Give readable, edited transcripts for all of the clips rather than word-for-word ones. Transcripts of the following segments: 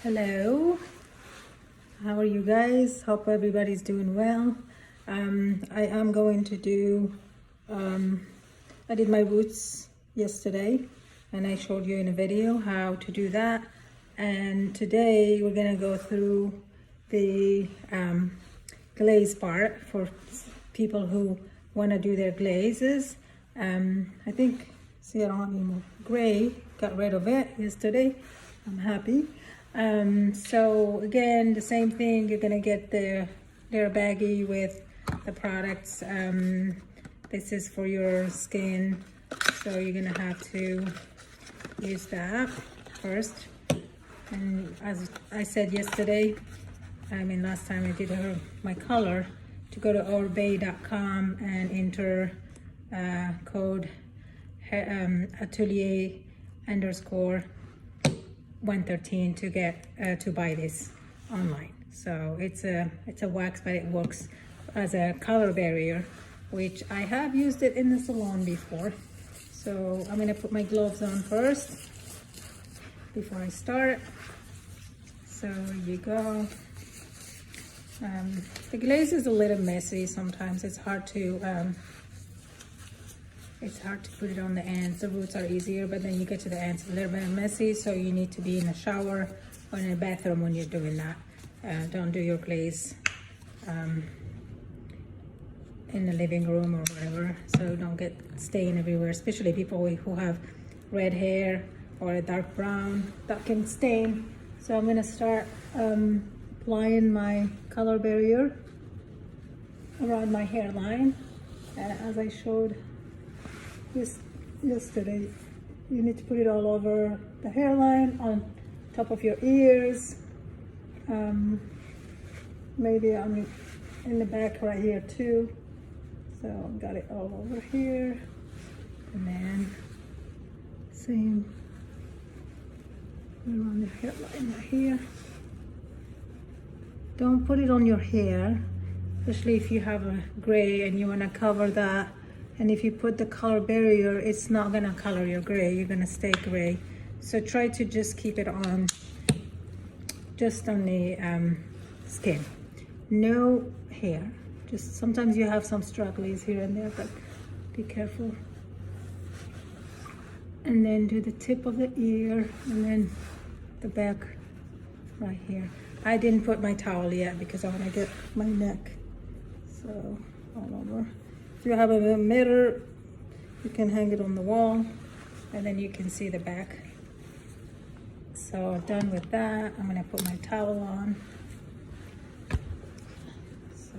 Hello, how are you guys? Hope everybody's doing well. I am going to do, I did my roots yesterday and I showed you in a video how to do that. And today we're gonna go through the glaze part for people who wanna do their glazes. I think, see, I don't have any more gray, got rid of it yesterday. I'm happy. So again, the same thing, you're gonna get their baggie with the products. This is for your skin, so you're gonna have to use that first. And as I said yesterday, last time I did my color, to go to ourbay.com and enter code atelier _ 113 to get to buy this online. So it's a wax, but it works as a color barrier, which I have used it in the salon before. So I'm gonna put my gloves on first before I start. So here you go. The glaze is a little messy sometimes. It's hard to put it on the ends. The roots are easier, but then you get to the ends, a little bit messy, so you need to be in a shower or in a bathroom when you're doing that. Don't do your glaze in the living room or whatever, so don't get stain everywhere, especially people who have red hair or a dark brown, that can stain. So I'm gonna start applying my color barrier around my hairline, and as I showed yesterday, you need to put it all over the hairline, on top of your ears, maybe in the back right here too. So I've got it all over here, and then same around the hairline right here. Don't put it on your hair, especially if you have a gray and you want to cover that. And if you put the color barrier, it's not gonna color your gray, you're gonna stay gray. So try to just keep it on, just on the skin. No hair. Just sometimes you have some stragglers here and there, but be careful. And then do the tip of the ear, and then the back right here. I didn't put my towel yet because I wanna get my neck. So all over. If you have a mirror, you can hang it on the wall, and then you can see the back. So done with that, I'm gonna put my towel on. So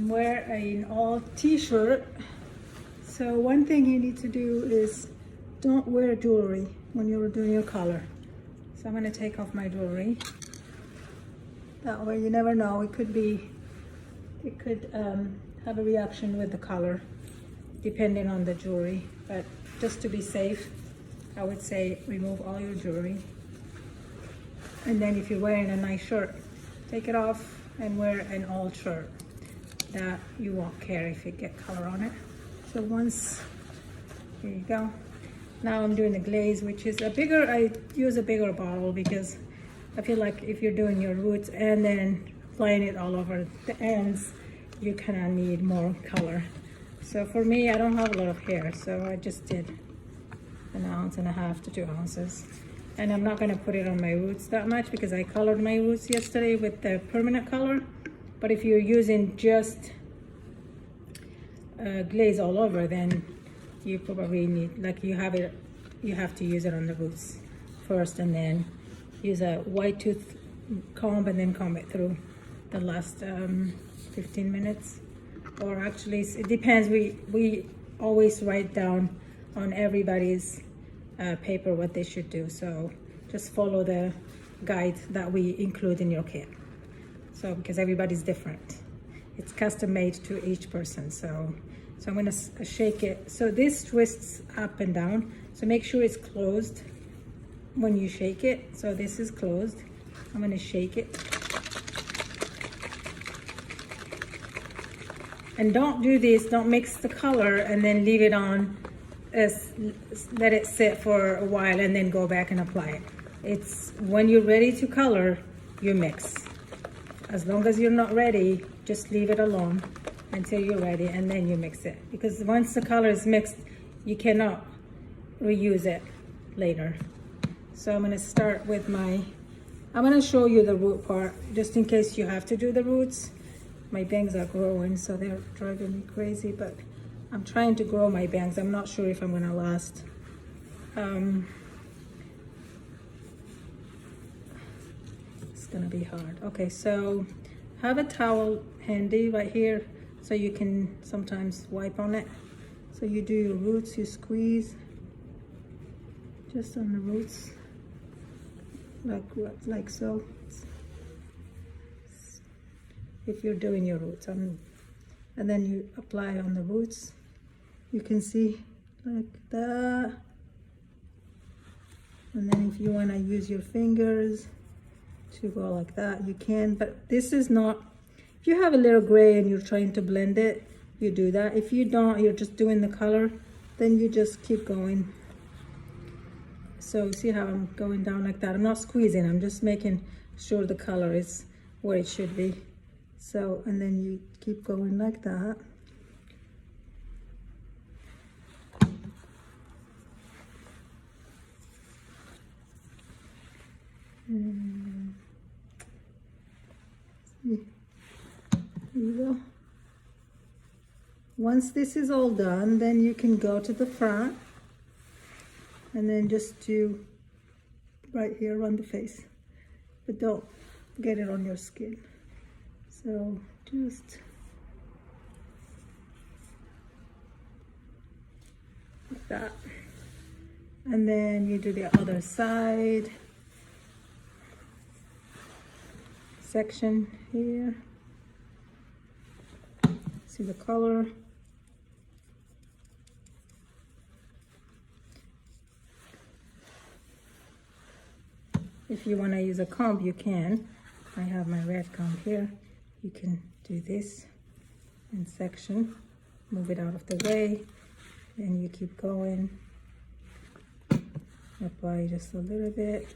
wear an all t-shirt. So one thing you need to do is don't wear jewelry when you're doing your color. So I'm gonna take off my jewelry. That way you never know, it could have a reaction with the color depending on the jewelry, but just to be safe, I would say remove all your jewelry. And then if you're wearing a nice shirt, take it off and wear an all shirt. That you won't care if you get color on it. So once, here you go. Now I'm doing the glaze, which is I use a bigger bottle because I feel like if you're doing your roots and then applying it all over the ends, you kind of need more color. So for me, I don't have a lot of hair, so I just did 1.5 ounces to 2 ounces. And I'm not gonna put it on my roots that much because I colored my roots yesterday with the permanent color. But if you're using just glaze all over, then you probably need, like you have to use it on the roots first, and then use a white tooth comb and then comb it through the last 15 minutes. Or actually, it depends. We always write down on everybody's paper what they should do. So just follow the guide that we include in your kit. So because everybody's different, it's custom made to each person. So I'm gonna shake it. So this twists up and down. So make sure it's closed when you shake it. So this is closed. I'm gonna shake it. And don't do this, don't mix the color and then leave it on let it sit for a while and then go back and apply it. It's when you're ready to color, you mix. As long as you're not ready, just leave it alone until you're ready, and then you mix it. Because once the color is mixed, you cannot reuse it later. So I'm gonna start with I'm gonna show you the root part, just in case you have to do the roots. My bangs are growing, so they're driving me crazy, but I'm trying to grow my bangs. I'm not sure if I'm gonna last. It's gonna be hard. Okay, so have a towel handy right here so you can sometimes wipe on it. So you do your roots, you squeeze just on the roots, like so. If you're doing your roots, and then you apply on the roots. You can see like that. And then if you want to use your fingers to go like that, you can. But this is not, if you have a little gray and you're trying to blend it, you do that. If you don't, you're just doing the color, then you just keep going. So see how I'm going down like that? I'm not squeezing, I'm just making sure the color is where it should be. So, and then you keep going like that. There you go. Once this is all done, then you can go to the front and then just do right here on the face, but don't get it on your skin. So just like that, and then you do the other side section here. See the color. If you want to use a comb, you can. I have my red comb here. You can do this in section, move it out of the way, and you keep going. Apply just a little bit.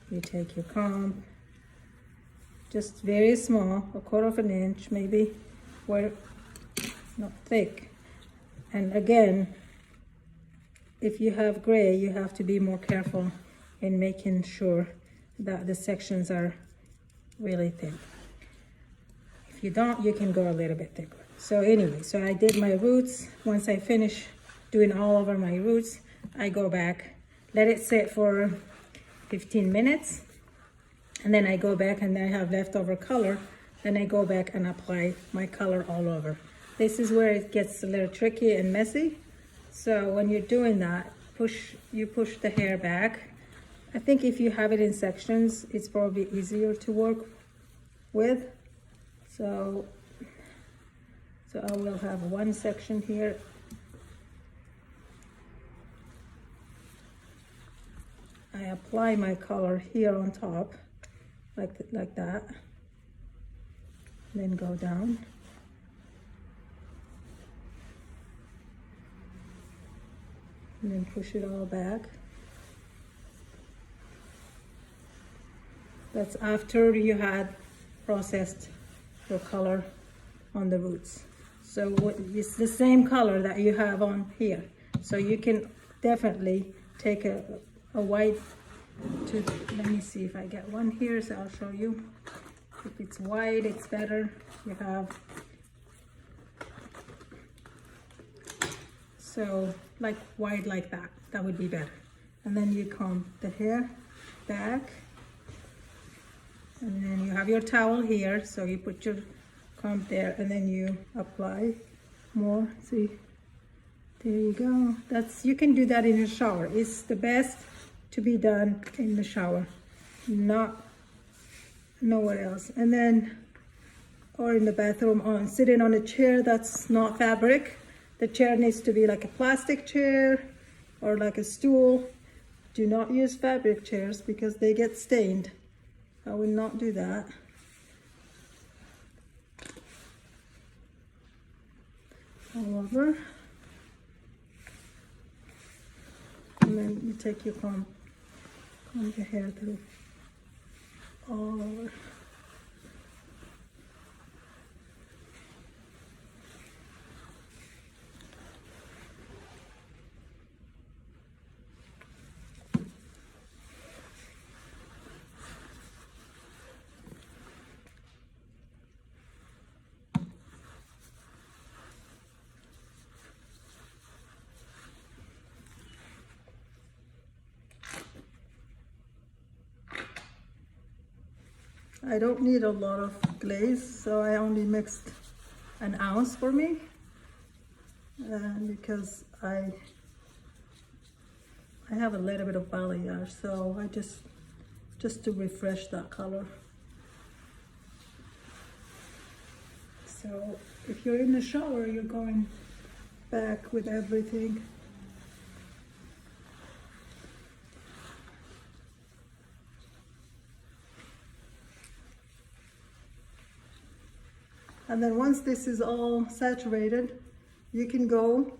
You take your comb, just very small, 1/4 of an inch maybe, where it's not thick. And again, if you have gray, you have to be more careful in making sure that the sections are really thin. If you don't, you can go a little bit thicker. So anyway, so I did my roots. Once I finish doing all over my roots, I go back, let it sit for 15 minutes, and then I go back and I have leftover color, then I go back and apply my color all over. This is where it gets a little tricky and messy. So when you're doing that, you push the hair back. I think if you have it in sections, it's probably easier to work with. So I will have one section here. I apply my color here on top, like that. Then go down. And then push it all back. That's after you had processed your color on the roots. So it's the same color that you have on here. So you can definitely take a white to, let me see if I get one here, so I'll show you. If it's white, it's better. You have, so like white like that, that would be better. And then you comb the hair back. And then you have your towel here, so you put your comb there, and then you apply more. See, there you go. You can do that in the shower. It's the best to be done in the shower, not nowhere else. And then, or in the bathroom, sitting on a chair that's not fabric. The chair needs to be like a plastic chair or like a stool. Do not use fabric chairs because they get stained. I will not do that. All over. and then you take your comb your hair through all over. I don't need a lot of glaze, so I only mixed an ounce for me, because I have a little bit of balayage, so I just to refresh that color. So if you're in the shower, you're going back with everything. And then once this is all saturated, you can go,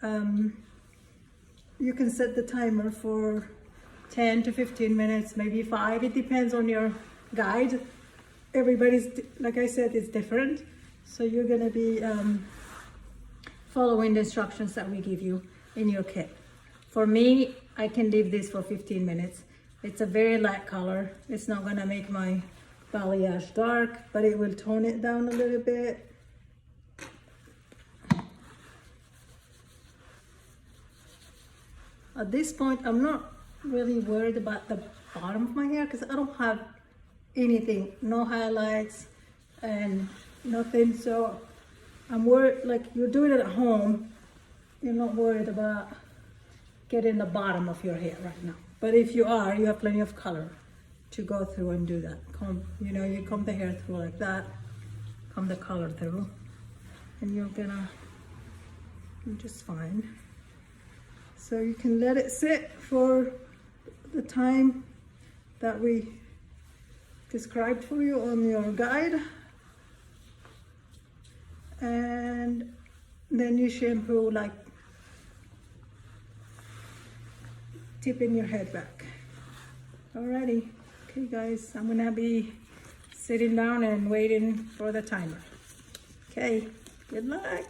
you can set the timer for 10 to 15 minutes, maybe 5. It depends on your guide. Everybody's, like I said, is different. So you're gonna be following the instructions that we give you in your kit. For me, I can leave this for 15 minutes. It's a very light color. It's not gonna make my balayage dark, but it will tone it down a little bit. At this point, I'm not really worried about the bottom of my hair because I don't have anything, no highlights and nothing. So I'm worried, like you're doing it at home, you're not worried about getting the bottom of your hair right now. But if you are, you have plenty of color to go through and do that. Comb, you know, you comb the hair through like that, comb the color through, and you're gonna be just fine. So you can let it sit for the time that we described for you on your guide, and then you shampoo, like tipping your head back. Alrighty. Okay guys, I'm gonna be sitting down and waiting for the timer. Okay, good luck.